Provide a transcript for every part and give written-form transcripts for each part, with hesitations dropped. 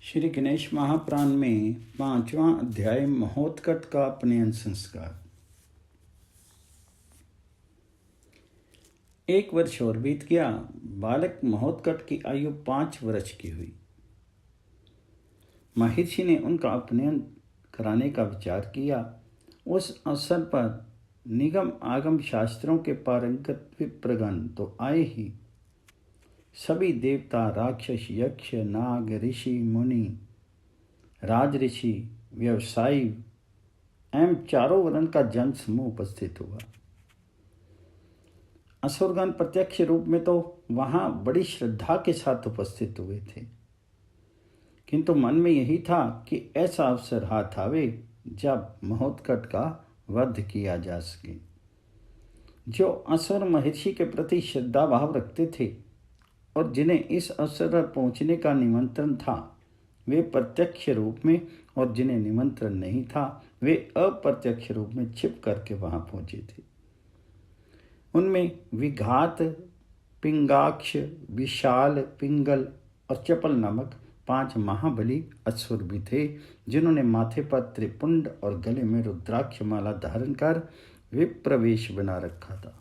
श्री गणेश महापुराण में 5वां अध्याय महोत्कट का अपनयन संस्कार। 1 वर्ष और बीत गया। बालक महोत्कट की आयु 5 वर्ष की हुई। महर्षि ने उनका अपनयन कराने का विचार किया। उस अवसर पर निगम आगम शास्त्रों के पारंगत विप्रगण तो आए ही। सभी देवता, राक्षस, यक्ष, नाग, ऋषि, मुनि, राज ऋषि, व्यवसायी एवं चारों वर्ण का जन समूह उपस्थित हुआ। असुरगण प्रत्यक्ष रूप में तो वहां बड़ी श्रद्धा के साथ उपस्थित हुए थे, किंतु मन में यही था कि ऐसा अवसर हाथ आवे जब महोत्कट का वध किया जा सके। जो असुर महर्षि के प्रति श्रद्धा भाव रखते थे और जिन्हें इस अवसर पर पहुंचने का निमंत्रण था, वे प्रत्यक्ष रूप में, और जिन्हें निमंत्रण नहीं था वे अप्रत्यक्ष रूप में छिप करके वहां पहुंचे थे। उनमें विघात, पिंगाक्ष, विशाल, पिंगल और चपल नामक 5 महाबली असुर भी थे, जिन्होंने माथे पर त्रिपुंड और गले में रुद्राक्ष माला धारण कर विप्रवेश बना रखा था।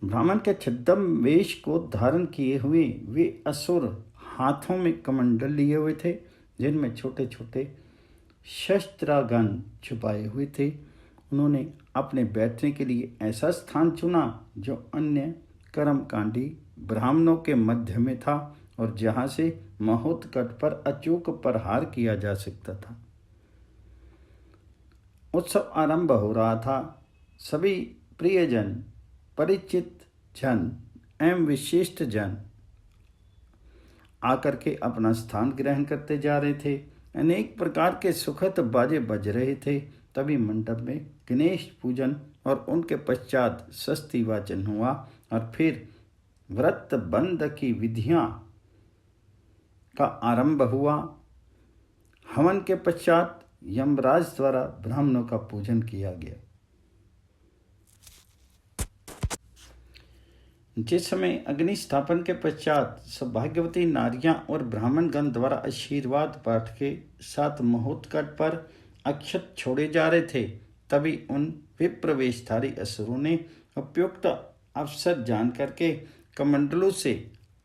ब्राह्मण के छद्म वेश को धारण किए हुए वे असुर हाथों में कमंडल लिए हुए थे, जिनमें छोटे छोटे शस्त्रागन छुपाए हुए थे। उन्होंने अपने बैठने के लिए ऐसा स्थान चुना जो अन्य कर्मकांडी ब्राह्मणों के मध्य में था और जहां से महोत्कट पर अचूक प्रहार किया जा सकता था। उत्सव आरंभ हो रहा था। सभी प्रियजन, परिचित जन एवं विशिष्ट जन आकर के अपना स्थान ग्रहण करते जा रहे थे। अनेक प्रकार के सुखद बाजे बज रहे थे। तभी मंडप में गणेश पूजन और उनके पश्चात स्वस्ति वाचन हुआ और फिर व्रत बंध की विधियां का आरंभ हुआ। हवन के पश्चात यमराज द्वारा ब्राह्मणों का पूजन किया गया। जिस समय अग्नि स्थापन के पश्चात सौभाग्यवती नारियां और ब्राह्मणगण द्वारा आशीर्वाद पाठ के साथ महोत्कट पर अक्षत छोड़े जा रहे थे, तभी उन विप्रवेशधारी असुरों ने उपयुक्त अवसर जान करके कमंडलों से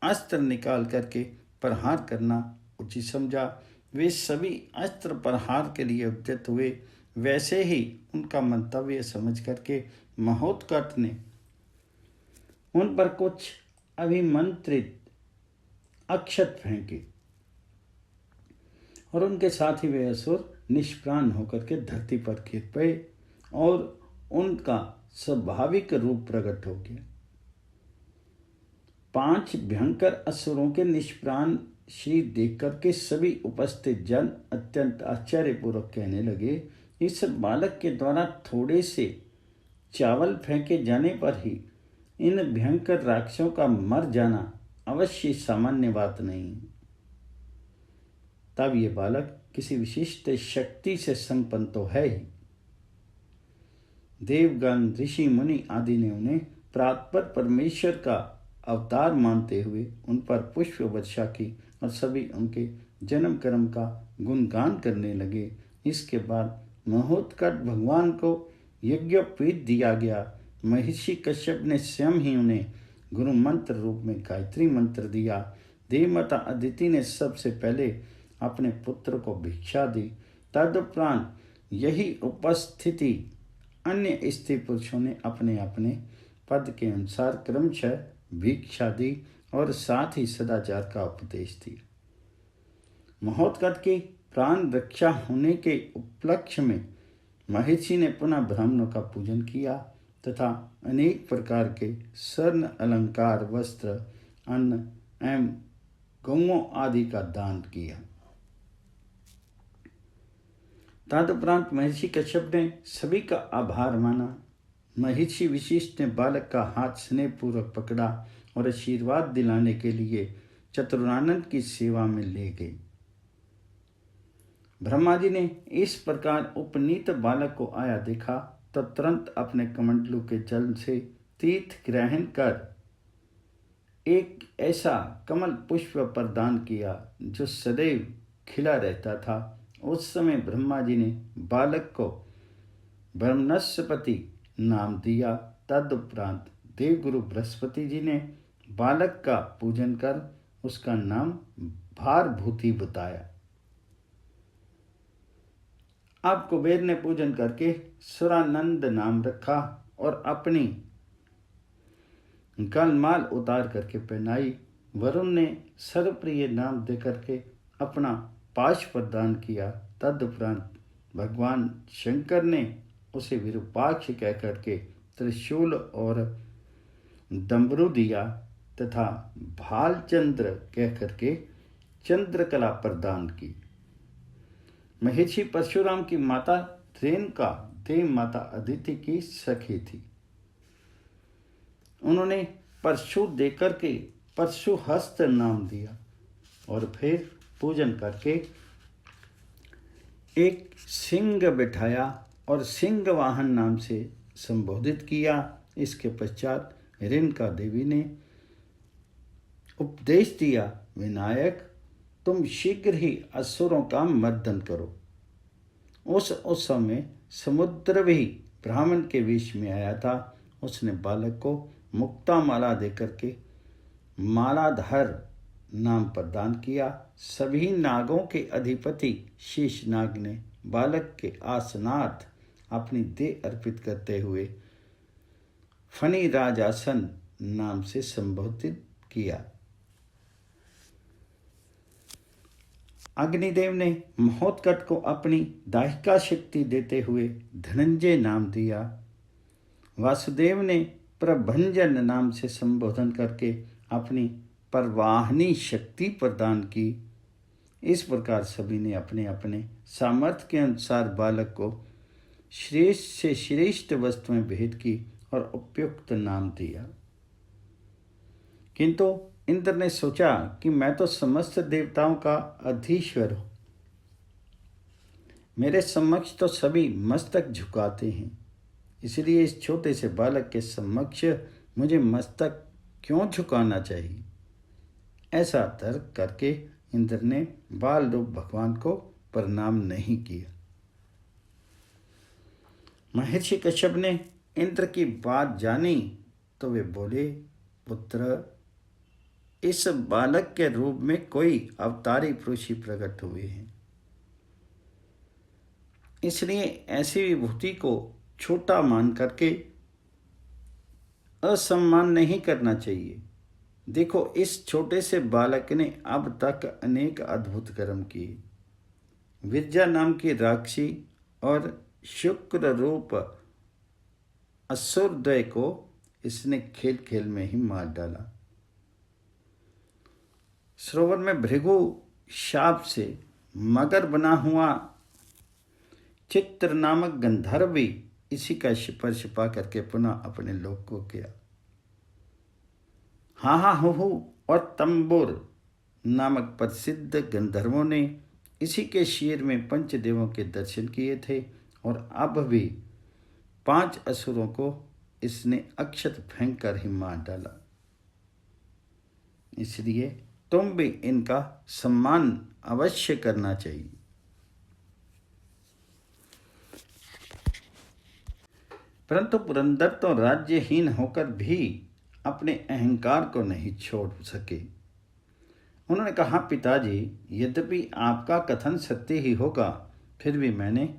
अस्त्र निकाल करके प्रहार करना उचित समझा। वे सभी अस्त्र प्रहार के लिए उद्यत हुए। वैसे ही उनका मंतव्य समझ करके महोत्कट ने उन पर कुछ अभिमंत्रित अक्षत फेंके और उनके साथ ही वे असुर निष्प्राण होकर के धरती पर गिर पड़े और उनका स्वाभाविक रूप प्रकट हो गया। 5 भयंकर असुरों के निष्प्राण शरीर देख करके सभी उपस्थित जन अत्यंत आश्चर्यपूर्वक कहने लगे, इस बालक के द्वारा थोड़े से चावल फेंके जाने पर ही इन भयंकर राक्षसों का मर जाना अवश्य सामान्य बात नहीं। तब ये बालक किसी विशिष्ट शक्ति से संपन्न तो है ही। देवगण, ऋषि, मुनि आदि ने उन्हें प्रातपर परमेश्वर का अवतार मानते हुए उन पर पुष्प वर्षा की और सभी उनके जन्म कर्म का गुणगान करने लगे। इसके बाद महोत्कट भगवान को यज्ञोपवीत दिया गया। महर्षि कश्यप ने स्वयं ही उन्हें गुरु मंत्र रूप में गायत्री मंत्र दिया। देवमाता अदिति ने सबसे पहले अपने पुत्र को भिक्षा दी। तदुपरांत यही उपस्थिति अन्य स्त्री पुरुषों ने अपने अपने पद के अनुसार क्रमशः भिक्षा दी और साथ ही सदाचार का उपदेश दिया। महोत्कट की प्राण रक्षा होने के उपलक्ष्य में महर्षि ने पुनः ब्राह्मणों का पूजन किया तथा अनेक प्रकार के स्वर्ण अलंकार, वस्त्र, अन्न एवं गौओं आदि का दान किया। तदुपरांत महर्षि कश्यप ने सभी का आभार माना। महर्षि वशिष्ठ ने बालक का हाथ स्नेहपूर्वक पकड़ा और आशीर्वाद दिलाने के लिए चतुरानंद की सेवा में ले गए। ब्रह्मा जी ने इस प्रकार उपनीत बालक को आया देखा तो तुरंत अपने कमंडलू के जल से तीर्थ ग्रहण कर एक ऐसा कमल पुष्प प्रदान किया जो सदैव खिला रहता था। उस समय ब्रह्मा जी ने बालक को ब्रह्मणस्पति नाम दिया। तदुपरांत देवगुरु बृहस्पति जी ने बालक का पूजन कर उसका नाम भारभूति बताया। अब कुबेर ने पूजन करके सुरानंद नाम रखा और अपनी गलमाल उतार करके पहनाई। वरुण ने सर्वप्रिय नाम देकर के अपना पाश प्रदान किया। तदुपरांत भगवान शंकर ने उसे विरूपाक्ष कह करके त्रिशूल और डमरू दिया तथा भालचंद्र कह करके चंद्रकला प्रदान की। महर्षि परशुराम की माता रेणुका देव माता अदिति की सखी थी। उन्होंने परशु देकर के परशुहस्त नाम दिया और फिर पूजन करके एक सिंह बिठाया और सिंह वाहन नाम से संबोधित किया। इसके पश्चात रेणुका देवी ने उपदेश दिया, विनायक तुम शीघ्र ही असुरों का मर्दन करो। उस उत्सव में समुद्र भी ब्राह्मण के वेश में आया था। उसने बालक को मुक्ता माला देकर के मालाधर नाम प्रदान किया। सभी नागों के अधिपति शेषनाग ने बालक के आसनार्थ अपनी देह अर्पित करते हुए फणी राजासन नाम से संबोधित किया। अग्निदेव ने महोत्कट को अपनी दाहिका शक्ति देते हुए धनंजय नाम दिया। वासुदेव ने प्रभंजन नाम से संबोधन करके अपनी परवाहनी शक्ति प्रदान की। इस प्रकार सभी ने अपने अपने सामर्थ्य के अनुसार बालक को श्रेष्ठ से श्रेष्ठ वस्तुएं भेंट की और उपयुक्त नाम दिया। किंतु इंद्र ने सोचा कि मैं तो समस्त देवताओं का अधीश्वर हूं, मेरे समक्ष तो सभी मस्तक झुकाते हैं, इसलिए इस छोटे से बालक के समक्ष मुझे मस्तक क्यों झुकाना चाहिए। ऐसा तर्क करके इंद्र ने बाल रूप भगवान को प्रणाम नहीं किया। महर्षि कश्यप ने इंद्र की बात जानी तो वे बोले, पुत्र इस बालक के रूप में कोई अवतारी पुरुष ही प्रकट हुए हैं, इसलिए ऐसी विभूति को छोटा मान करके असम्मान नहीं करना चाहिए। देखो इस छोटे से बालक ने अब तक अनेक अद्भुत कर्म किए। विद्या नाम की राक्षसी और शुक्र रूप असुरद्वय को इसने खेल खेल में ही मार डाला। सरोवर में भृगु शाप से मगर बना हुआ चित्र नामक गंधर्व भी इसी का शिपर छिपा करके पुनः अपने लोक को गया। हा हा हो और तंबुर नामक प्रसिद्ध गंधर्वों ने इसी के शिविर में पंचदेवों के दर्शन किए थे और अब भी 5 असुरों को इसने अक्षत फेंक कर ही मार डाला। इसलिए तुम भी इनका सम्मान अवश्य करना चाहिए। परंतु पुरंदर तो राज्यहीन होकर भी अपने अहंकार को नहीं छोड़ सके। उन्होंने कहा, पिताजी यद्यपि आपका कथन सत्य ही होगा, फिर भी मैंने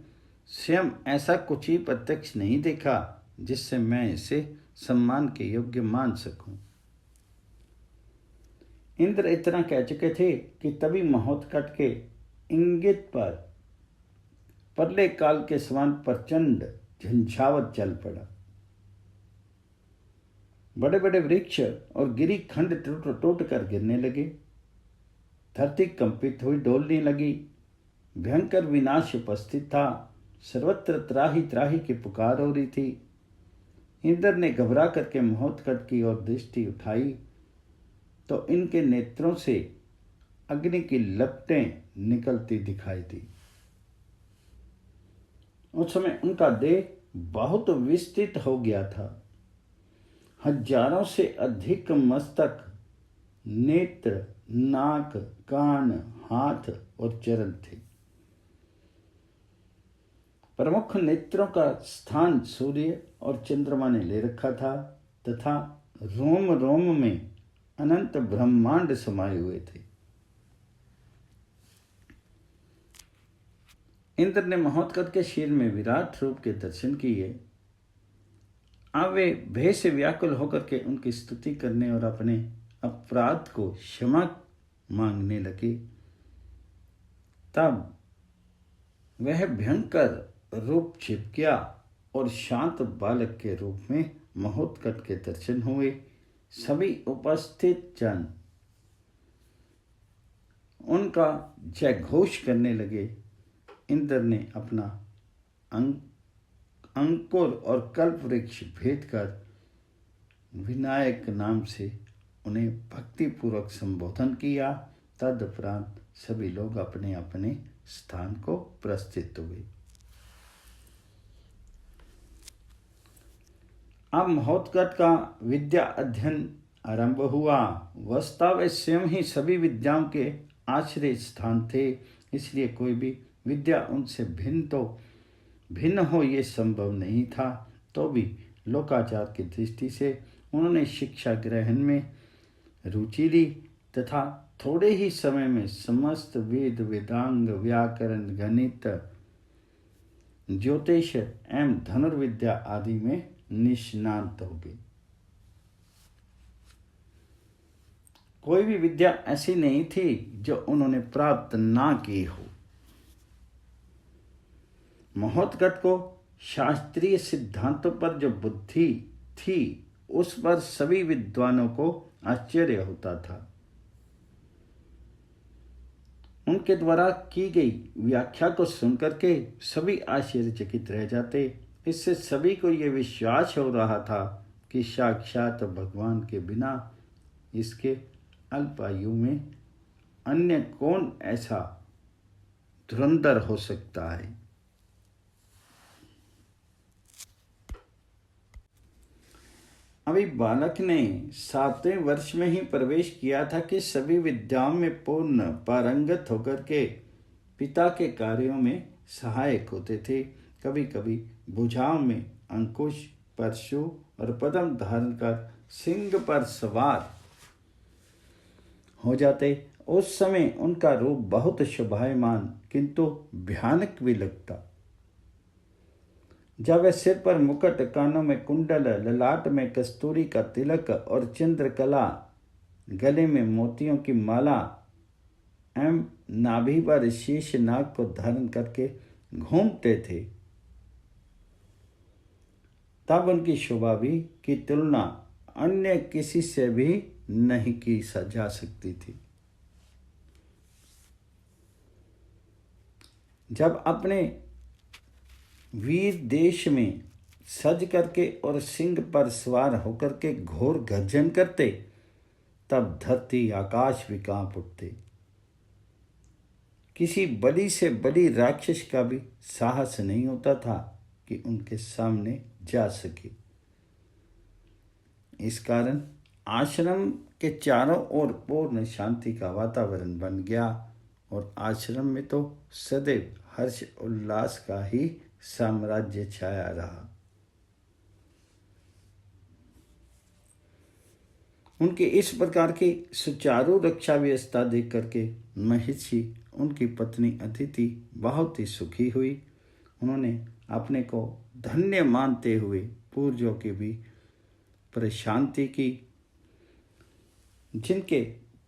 स्वयं ऐसा कुछ ही प्रत्यक्ष नहीं देखा जिससे मैं इसे सम्मान के योग्य मान सकूं। इंद्र इतना कह चुके थे कि तभी महोत्कट के इंगित पर प्रलय काल के समान प्रचंड झंझावत चल पड़ा। बड़े बड़े वृक्ष और गिरी खंड टूट कर गिरने लगे। धरती कंपित हुई डोलने लगी। भयंकर विनाश उपस्थित था। सर्वत्र त्राही त्राही की पुकार हो रही थी। इंद्र ने घबरा करके महोत्कट की ओर दृष्टि उठाई तो इनके नेत्रों से अग्नि की लपटें निकलती दिखाई दी। उस समय उनका देह बहुत विस्तृत हो गया था। हजारों से अधिक मस्तक नेत्र, नाक, कान, हाथ और चरण थे। प्रमुख नेत्रों का स्थान सूर्य और चंद्रमा ने ले रखा था तथा रोम रोम में अनंत ब्रह्मांड समाये हुए थे। इंद्र ने महोत्कच के शीर में विराट रूप के दर्शन किए। अब वे भय से व्याकुल होकर के उनकी स्तुति करने और अपने अपराध को क्षमा मांगने लगे। तब वह भयंकर रूप छिप गया और शांत बालक के रूप में महोत्कच के दर्शन हुए। सभी उपस्थित जन उनका जयघोष करने लगे। इंद्र ने अपना अंकुर और कल्प वृक्ष भेद कर विनायक नाम से उन्हें भक्तिपूर्वक संबोधन किया। तदुपरांत सभी लोग अपने अपने स्थान को प्रस्थित हुए। अब महोत्कच का विद्या अध्ययन आरंभ हुआ। वस्तुतः वे स्वयं ही सभी विद्याओं के आश्रय स्थान थे, इसलिए कोई भी विद्या उनसे भिन्न हो ये संभव नहीं था। तो भी लोकाचार की दृष्टि से उन्होंने शिक्षा ग्रहण में रुचि ली तथा थोड़े ही समय में समस्त वेद, वेदांग, व्याकरण, गणित, ज्योतिष एवं धनुर्विद्या आदि में निष्णात हो गए। कोई भी विद्या ऐसी नहीं थी जो उन्होंने प्राप्त ना की हो। महोत्कच को शास्त्रीय सिद्धांतों पर जो बुद्धि थी उस पर सभी विद्वानों को आश्चर्य होता था। उनके द्वारा की गई व्याख्या को सुनकर के सभी आश्चर्यचकित रह जाते। इससे सभी को यह विश्वास हो रहा था कि साक्षात भगवान के बिना इसके अल्पायु में अन्य कौन ऐसा धुरंधर हो सकता है। अभी बालक ने 7वें वर्ष में ही प्रवेश किया था कि सभी विद्याओं में पूर्ण पारंगत होकर के पिता के कार्यों में सहायक होते थे। कभी कभी भुजाओं में अंकुश, परशु और पद्म धारण कर सिंह पर सवार हो जाते। उस समय उनका रूप बहुत शोभायमान किंतु भयानक भी लगता। जब वह सिर पर मुकुट, कानों में कुंडल, ललाट में कस्तूरी का तिलक और चंद्रकला, गले में मोतियों की माला एवं नाभि पर शेष नाग को धारण करके घूमते थे, तब उनकी शोभा भी की तुलना अन्य किसी से भी नहीं की जा सकती थी। जब अपने वीर देश में सज करके और सिंह पर सवार होकर के घोर गर्जन करते, तब धरती आकाश भी कांप उठते। किसी बलि से बलि राक्षस का भी साहस नहीं होता था कि उनके सामने जा सके। इस कारण आश्रम के चारों ओर पूर्ण शांति का वातावरण बन गया और आश्रम में तो सदैव हर्ष उल्लास का ही साम्राज्य छाया रहा। उनके इस प्रकार की सुचारू रक्षा व्यवस्था देख करके महर्षि उनकी पत्नी अदिति बहुत ही सुखी हुई। उन्होंने अपने को धन्य मानते हुए पूर्वजों की भी प्रशांति की, जिनके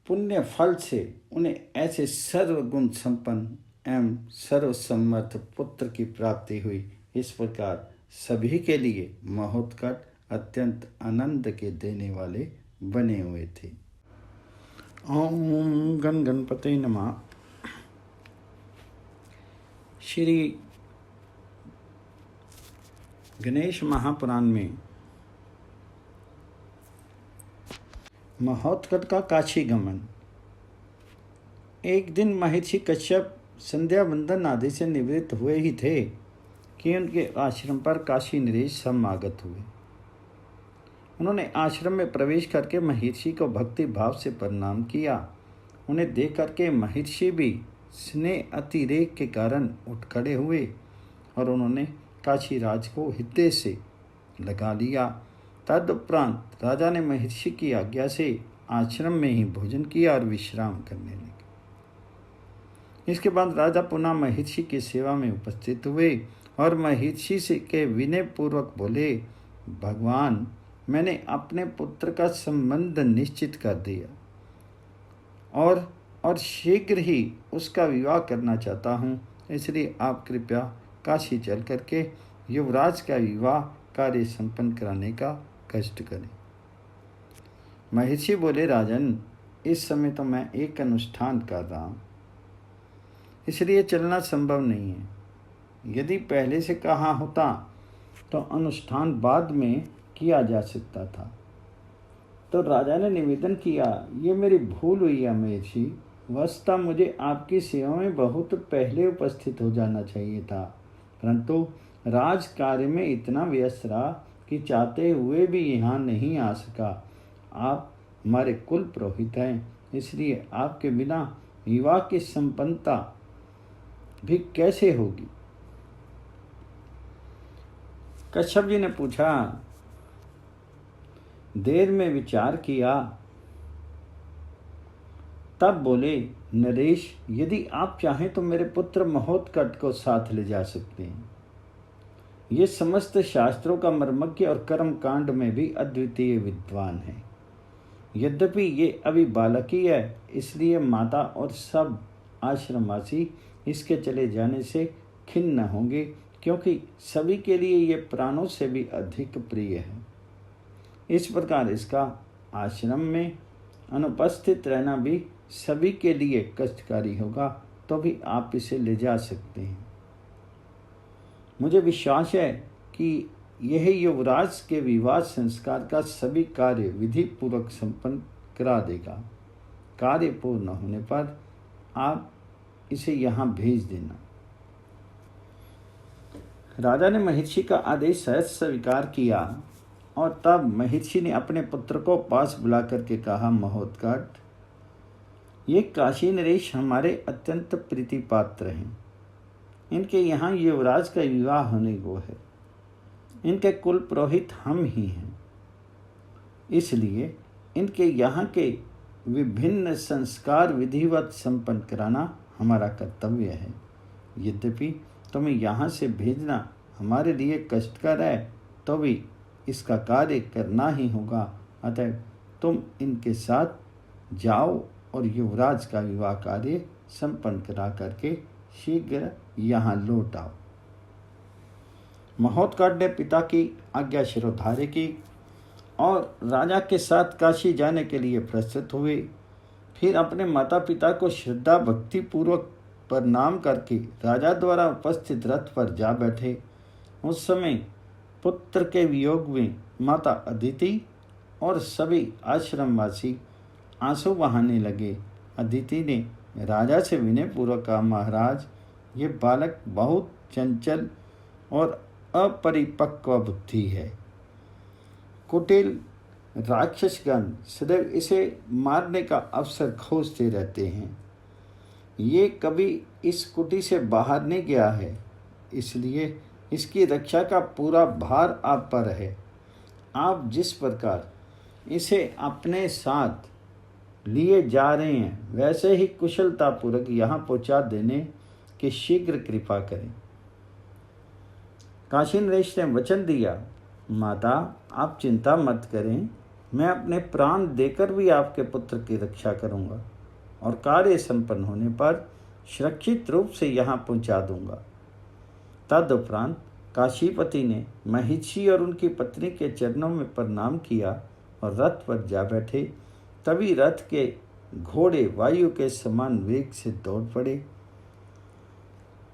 पुण्य फल से उन्हें ऐसे सर्वगुण संपन्न एवं सर्वसम्मत पुत्र की प्राप्ति हुई। इस प्रकार सभी के लिए महोत्कच अत्यंत आनंद के देने वाले बने हुए थे। ओम गण गणपते नमः। श्री गणेश महापुराण में महोत्कच का काशी गमन। एक दिन महर्षि कश्यप संध्या वंदन आदि से निवृत्त हुए ही थे कि उनके आश्रम पर काशी नरेश समागत हुए। उन्होंने आश्रम में प्रवेश करके महर्षि को भक्ति भाव से प्रणाम किया। उन्हें देख करके महर्षि भी स्नेह अतिरेक के कारण उठ खड़े हुए और उन्होंने काशीराज को हृदय से लगा लिया। तदुपरांत राजा ने महर्षि की आज्ञा से आश्रम में ही भोजन किया और विश्राम करने लगे। इसके बाद राजा पुनः महर्षि की सेवा में उपस्थित हुए और महर्षि से के विनय पूर्वक बोले, भगवान, मैंने अपने पुत्र का संबंध निश्चित कर दिया और शीघ्र ही उसका विवाह करना चाहता हूँ, इसलिए आप कृपया काशी चल करके युवराज का विवाह कार्य संपन्न कराने का कष्ट करें। महर्षि बोले, राजन, इस समय तो मैं एक अनुष्ठान कर रहा हूँ, इसलिए चलना संभव नहीं है। यदि पहले से कहा होता तो अनुष्ठान बाद में किया जा सकता था। तो राजा ने निवेदन किया, ये मेरी भूल हुई है महर्षि, वस्तुतः मुझे आपकी सेवा में बहुत पहले उपस्थित हो जाना चाहिए था, परंतु राज कार्य में इतना व्यस्त रहा कि चाहते हुए भी यहाँ नहीं आ सका। आप हमारे कुल पुरोहित हैं, इसलिए आपके बिना विवाह की संपन्नता भी कैसे होगी। कश्यप जी ने पूछा, देर में विचार किया, तब बोले, नरेश, यदि आप चाहें तो मेरे पुत्र महोत्कट को साथ ले जा सकते हैं। ये समस्त शास्त्रों का मर्मज्ञ और कर्म कांड में भी अद्वितीय विद्वान है। यद्यपि ये अभी बालक ही है, इसलिए माता और सब आश्रमवासी इसके चले जाने से खिन्न होंगे, क्योंकि सभी के लिए ये प्राणों से भी अधिक प्रिय है। इस प्रकार इसका आश्रम में अनुपस्थित रहना भी सभी के लिए कष्टकारी होगा, तो भी आप इसे ले जा सकते हैं। मुझे विश्वास है कि यह युवराज के विवाह संस्कार का सभी कार्य विधि पूर्वक संपन्न करा देगा। कार्य पूर्ण होने पर आप इसे यहाँ भेज देना। राजा ने महर्षि का आदेश सहज स्वीकार किया और तब महर्षि ने अपने पुत्र को पास बुला करके कहा, महोत्कट, ये काशी नरेश हमारे अत्यंत प्रीति पात्र हैं। इनके यहाँ युवराज का विवाह होने को है। इनके कुल पुरोहित हम ही हैं, इसलिए इनके यहाँ के विभिन्न संस्कार विधिवत संपन्न कराना हमारा कर्तव्य है। यद्यपि तुम्हें यहाँ से भेजना हमारे लिए कष्टकर है, तो भी इसका कार्य करना ही होगा। अतः तुम इनके साथ जाओ और युवराज का विवाह कार्य संपन्न करा करके शीघ्र यहाँ लौट आओ। महोत्कट ने पिता की आज्ञा शिरोधार्य की और राजा के साथ काशी जाने के लिए प्रस्तुत हुए। फिर अपने माता पिता को श्रद्धा भक्ति पूर्वक प्रणाम करके राजा द्वारा उपस्थित रथ पर जा बैठे। उस समय पुत्र के वियोग में माता अदिति और सभी आश्रमवासी आंसू बहाने लगे। अदिति ने राजा से विनय पूर्वक कहा, महाराज, ये बालक बहुत चंचल और अपरिपक्व बुद्धि है। कुटिल राक्षसगण सदैव इसे मारने का अवसर खोजते रहते हैं। ये कभी इस कुटी से बाहर नहीं गया है, इसलिए इसकी रक्षा का पूरा भार आप पर है। आप जिस प्रकार इसे अपने साथ लिए जा रहे हैं, वैसे ही कुशलतापूर्वक यहाँ पहुँचा देने की शीघ्र कृपा करें। काशी नरेश ने वचन दिया, माता, आप चिंता मत करें, मैं अपने प्राण देकर भी आपके पुत्र की रक्षा करूँगा और कार्य संपन्न होने पर सुरक्षित रूप से यहाँ पहुँचा दूँगा। तदुपरांत काशीपति ने महिषी और उनकी पत्नी के चरणों में प्रणाम किया और रथ पर जा बैठे। तभी रथ के घोड़े वायु के समान वेग से दौड़ पड़े।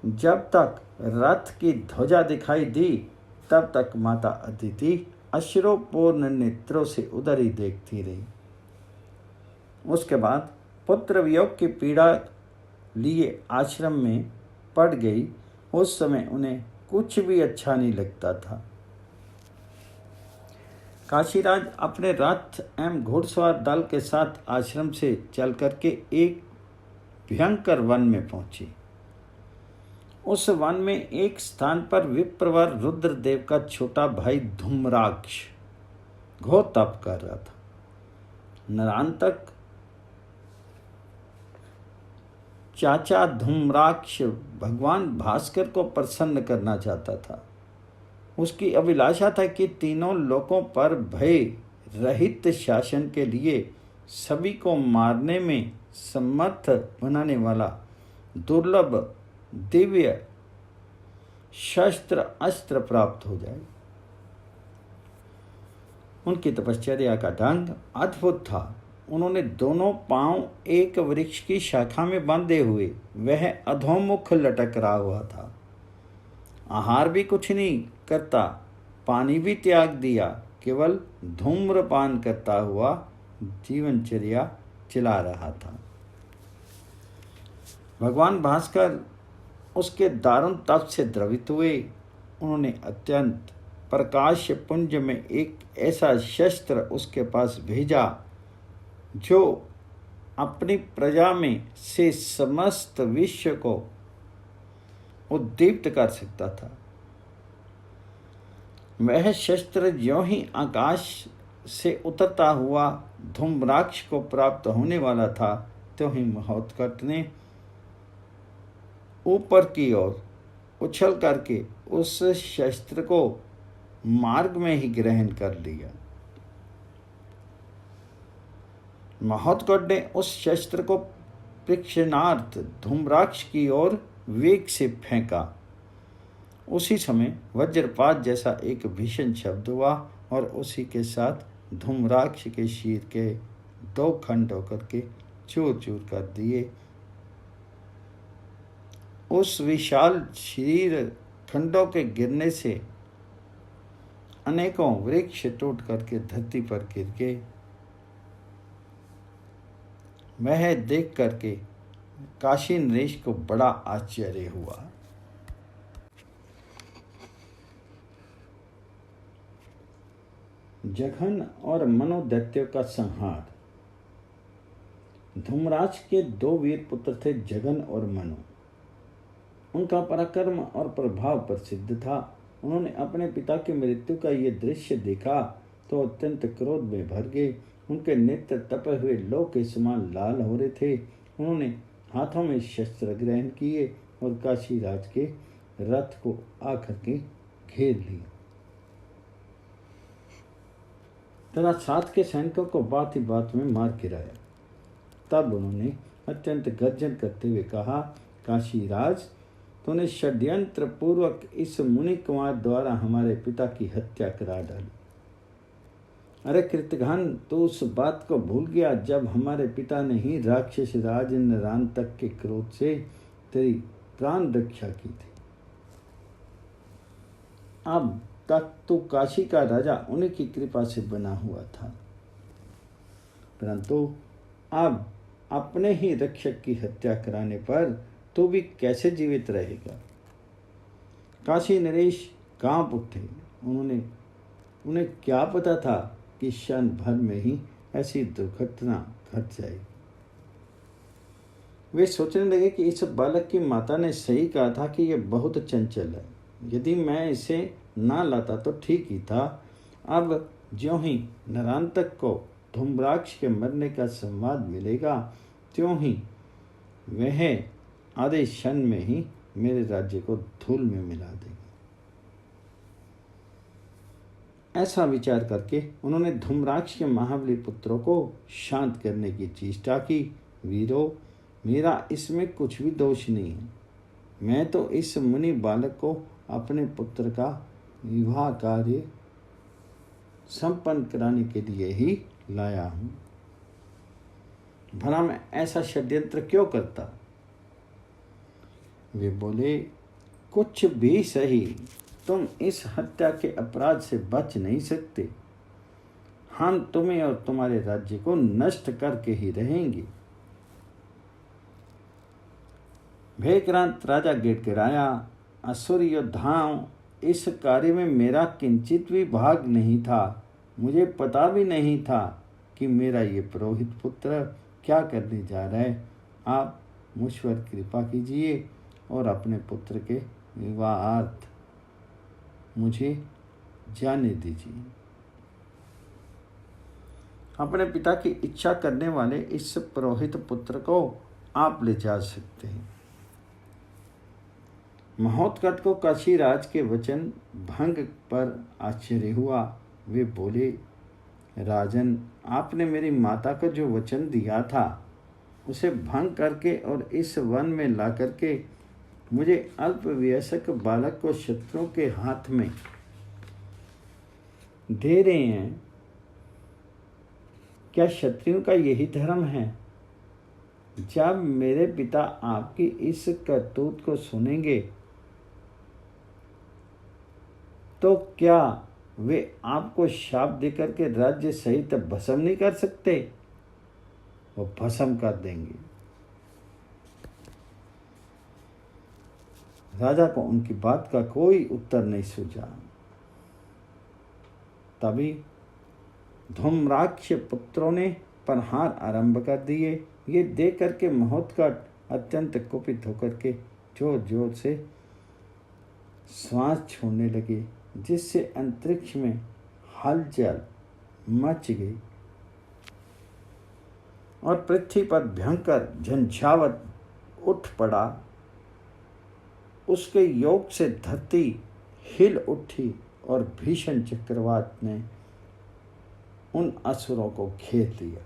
जब तक रथ की ध्वजा दिखाई दी, तब तक माता अदिति अश्रुपूर्ण नेत्रों से उधर ही देखती रही। उसके बाद पुत्र वियोग की पीड़ा लिए आश्रम में पड़ गई। उस समय उन्हें कुछ भी अच्छा नहीं लगता था। काशीराज अपने रथ एवं घुड़सवार दल के साथ आश्रम से चल करके एक भयंकर वन में पहुंचे। उस वन में एक स्थान पर विप्रवर रुद्रदेव का छोटा भाई धूम्राक्ष घोर तप कर रहा था। नरांतक चाचा धूम्राक्ष भगवान भास्कर को प्रसन्न करना चाहता था। उसकी अभिलाषा था कि तीनों लोकों पर भय रहित शासन के लिए सभी को मारने में समर्थ बनाने वाला दुर्लभ दिव्य शस्त्र अस्त्र प्राप्त हो जाए। उनकी तपश्चर्या का ढंग अद्भुत था। उन्होंने दोनों पांव एक वृक्ष की शाखा में बांधे हुए वह अधोमुख लटक रहा हुआ था। आहार भी कुछ नहीं करता, पानी भी त्याग दिया, केवल धूम्रपान करता हुआ जीवनचर्या चला रहा था। भगवान भास्कर उसके दारुण तप से द्रवित हुए। उन्होंने अत्यंत प्रकाश पुंज में एक ऐसा शस्त्र उसके पास भेजा जो अपनी प्रजा में से समस्त विश्व को उद्दीप्त कर सकता था। वह शस्त्र ज्यों ही आकाश से उतरता हुआ धूम्राक्ष को प्राप्त होने वाला था, त्यों ही महोत्कट ने ऊपर की ओर उछल करके उस शस्त्र को मार्ग में ही ग्रहण कर लिया। महोत्कट ने उस शस्त्र को प्रक्षेपणार्थ धूम्राक्ष की ओर वेग से फेंका। उसी समय वज्रपात जैसा एक भीषण शब्द हुआ और उसी के साथ धूम्राक्ष के शीर के 2 खंड होकर के चूर चूर कर दिए। उस विशाल शरीर खंडों के गिरने से अनेकों वृक्ष टूट करके धरती पर गिर गए। वह देख करके काशी नरेश को बड़ा आश्चर्य हुआ। जघन और मनोदैत्यों का संहार। धूम्राक्ष के 2 वीर पुत्र थे, जगन और मनु। उनका पराक्रम और प्रभाव प्रसिद्ध था। उन्होंने अपने पिता की मृत्यु का ये दृश्य देखा तो अत्यंत क्रोध में भर गए। उनके नेत्र तपे हुए लौ के समान लाल हो रहे थे। उन्होंने हाथों में शस्त्र ग्रहण किए और काशीराज के रथ को आकर के घेर लिया तथा साथ के सैनिकों को बात ही बात में मार गिराया। तब उन्होंने अत्यंत गर्जन करते हुए कहा, काशीराज, तूने षड्यंत्र पूर्वक इस मुनि कुमार द्वारा हमारे पिता की हत्या करा डाली। अरे कृतघ्न, तो उस बात को भूल गया जब हमारे पिता ने ही राक्षस राज नरांतक के क्रोध से तेरी प्राण रक्षा की थी। अब तक तो काशी का राजा उन्हीं की कृपा से बना हुआ था, परंतु अब अपने ही रक्षक की हत्या कराने पर तो भी कैसे जीवित रहेगा। काशी नरेश कांप उठे। उन्हें क्या पता था कि क्षण भर में ही ऐसी दुर्घटना घट जाएगी। वे सोचने लगे कि इस बालक की माता ने सही कहा था कि यह बहुत चंचल है। यदि मैं इसे ना लाता तो ठीक ही था। अब ज्यों ही नरांतक को धूम्राक्ष के मरने का संवाद मिलेगा, त्यों ही वह आधे क्षण में ही मेरे राज्य को धूल में मिला देगी। ऐसा विचार करके उन्होंने धूम्राक्ष के महाबली पुत्रों को शांत करने की चेष्टा की। वीरों, मेरा इसमें कुछ भी दोष नहीं है। मैं तो इस मुनि बालक को अपने पुत्र का विवाह कार्य संपन्न कराने के लिए ही लाया हूँ। भला मैं ऐसा षड्यंत्र क्यों करता? वे बोले, कुछ भी सही, तुम इस हत्या के अपराध से बच नहीं सकते। हम तुम्हें और तुम्हारे राज्य को नष्ट करके ही रहेंगे। भयक्रांत राजा गिड़गिड़ाया, असुर योद्धाओं, इस कार्य में मेरा किंचित भी भाग नहीं था। मुझे पता भी नहीं था कि मेरा ये पुरोहित पुत्र क्या करने जा रहा है। आप मुझ पर कृपा कीजिए और अपने पुत्र के विवाहार्थ मुझे जाने दीजिए। अपने पिता की इच्छा करने वाले इस पुरोहित पुत्र को आप ले जा सकते हैं। महोत्कट को काशीराज के वचन भंग पर आश्चर्य हुआ। वे बोले, राजन, आपने मेरी माता को जो वचन दिया था उसे भंग करके और इस वन में ला करके मुझे अल्पवयस्क बालक को शत्रुओं के हाथ में दे रहे हैं। क्या क्षत्रियों का यही धर्म है? जब मेरे पिता आपकी इस करतूत को सुनेंगे तो क्या वे आपको शाप देकर के राज्य सहित भस्म नहीं कर सकते? वो भस्म कर देंगे। राजा को उनकी बात का कोई उत्तर नहीं सूझा। तभी धूम्राक्ष पुत्रों ने प्रहार आरंभ कर दिए। ये देख करके महोत्कट अत्यंत कुपित होकर के जोर जोर से श्वास छोड़ने लगे, जिससे अंतरिक्ष में हलचल मच गई और पृथ्वी पर भयंकर झंझावत उठ पड़ा। उसके योग से धरती हिल उठी और भीषण चक्रवात ने उन असुरों को घेर लिया।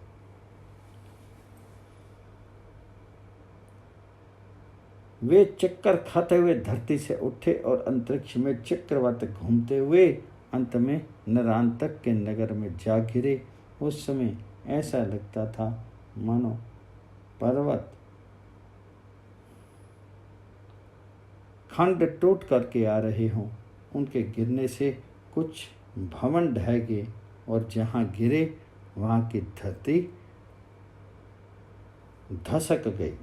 वे चक्कर खाते हुए धरती से उठे और अंतरिक्ष में चक्रवात घूमते हुए अंत में नरांतक के नगर में जा गिरे। उस समय ऐसा लगता था मानो पर्वत खंड टूट करके आ रहे हों। उनके गिरने से कुछ भवन ढह गए और जहाँ गिरे वहाँ की धरती धसक गई।